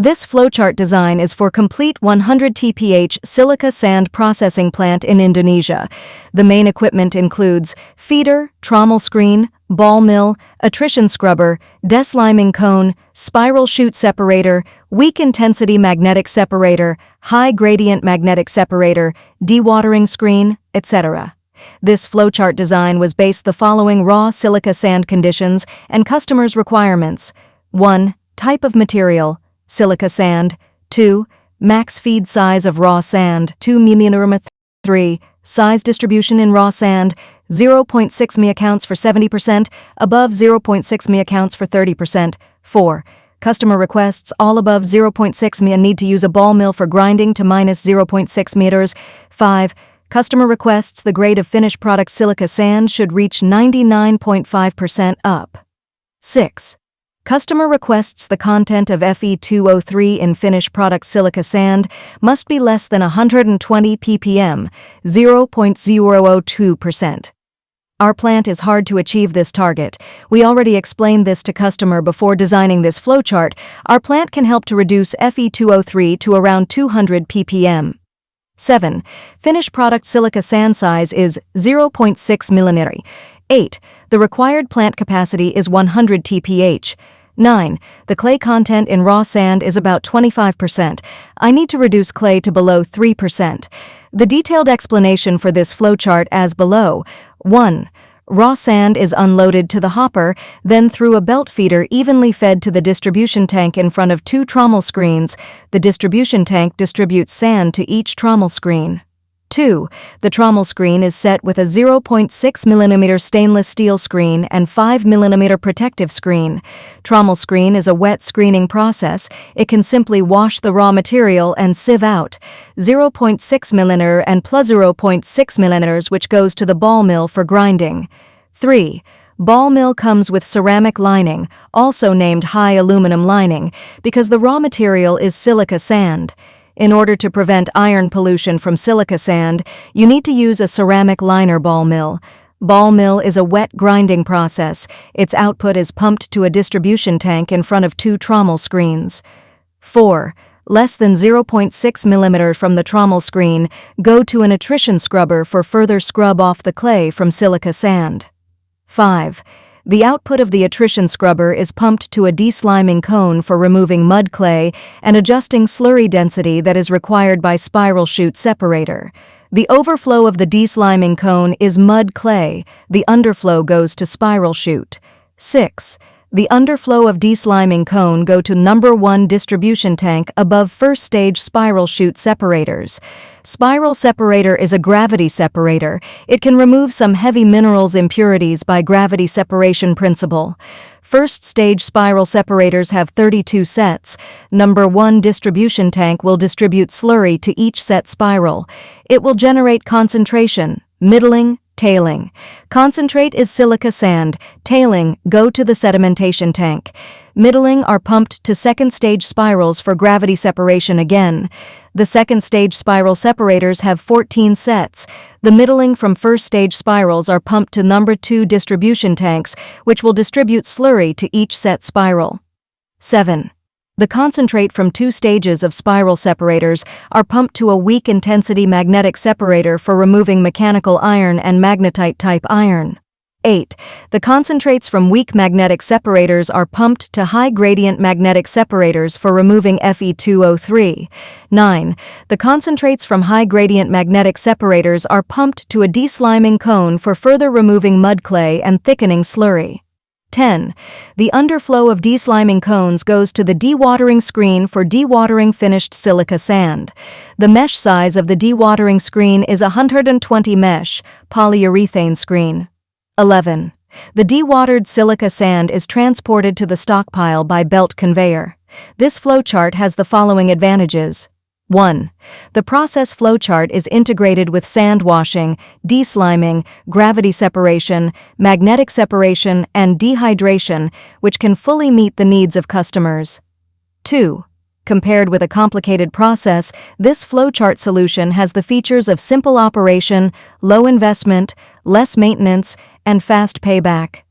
This flowchart design is for complete 100 TPH silica sand processing plant in Indonesia. The main equipment includes feeder, trommel screen, ball mill, attrition scrubber, desliming cone, spiral chute separator, weak intensity magnetic separator, high gradient magnetic separator, dewatering screen, etc. This flowchart design was based the following raw silica sand conditions and customers' requirements. 1. Type of material, silica sand. 2. Max feed size of raw sand, 2 mm. 3. Size distribution in raw sand, 0.6 mi accounts for 70%, above 0.6 mi accounts for 30%. 4. Customer requests all above 0.6 mi and need to use a ball mill for grinding to minus 0.6 meters. 5. Customer requests the grade of finished product silica sand should reach 99.5% up. 6. Customer requests the content of Fe2O3 in finished product silica sand must be less than 120 ppm, 0.002%. Our plant is hard to achieve this target. We already explained this to customer before designing this flowchart. Our plant can help to reduce Fe2O3 to around 200 ppm. 7. Finished product silica sand size is 0.6 mm. 8. The required plant capacity is 100 TPH. 9. The clay content in raw sand is about 25%. I need to reduce clay to below 3%. The detailed explanation for this flowchart as below. 1. Raw sand is unloaded to the hopper, then through a belt feeder evenly fed to the distribution tank in front of 2 trommel screens. The distribution tank distributes sand to each trommel screen. 2. The trommel screen is set with a 0.6 mm stainless steel screen and 5 mm protective screen. Trommel screen is a wet screening process. It can simply wash the raw material and sieve out 0.6 mm and plus 0.6 mm, which goes to the ball mill for grinding. 3. Ball mill comes with ceramic lining, also named high aluminum lining, because the raw material is silica sand. In order to prevent iron pollution from silica sand, you need to use a ceramic liner ball mill. Ball mill is a wet grinding process. Its output is pumped to a distribution tank in front of 2 trommel screens. 4. Less than 0.6 mm from the trommel screen, go to an attrition scrubber for further scrub off the clay from silica sand. 5. The output of the attrition scrubber is pumped to a desliming cone for removing mud clay and adjusting slurry density that is required by spiral chute separator. The overflow of the desliming cone is mud clay. The underflow goes to spiral chute. 6. The underflow of desliming cone go to number 1 distribution tank above first stage spiral chute separators. Spiral separator is a gravity separator. It can remove some heavy minerals impurities by gravity separation principle. First stage spiral separators have 32 sets. Number 1 distribution tank will distribute slurry to each set spiral. It will generate concentration, middling, tailing. Concentrate is silica sand. Tailing go to the sedimentation tank. Middling are pumped to second stage spirals for gravity separation again. The second stage spiral separators have 14 sets. The middling from first stage spirals are pumped to number 2 distribution tanks, which will distribute slurry to each set spiral. 7. The concentrate from 2 stages of spiral separators are pumped to a weak intensity magnetic separator for removing mechanical iron and magnetite-type iron. 8. The concentrates from weak magnetic separators are pumped to high gradient magnetic separators for removing Fe2O3. 9. The concentrates from high gradient magnetic separators are pumped to a desliming cone for further removing mud clay and thickening slurry. 10. The underflow of desliming cones goes to the dewatering screen for dewatering finished silica sand. The mesh size of the dewatering screen is 120 mesh, polyurethane screen. 11. The dewatered silica sand is transported to the stockpile by belt conveyor. This flowchart has the following advantages. 1. The process flowchart is integrated with sand washing, desliming, gravity separation, magnetic separation, and dehydration, which can fully meet the needs of customers. 2. Compared with a complicated process, this flowchart solution has the features of simple operation, low investment, less maintenance, and fast payback.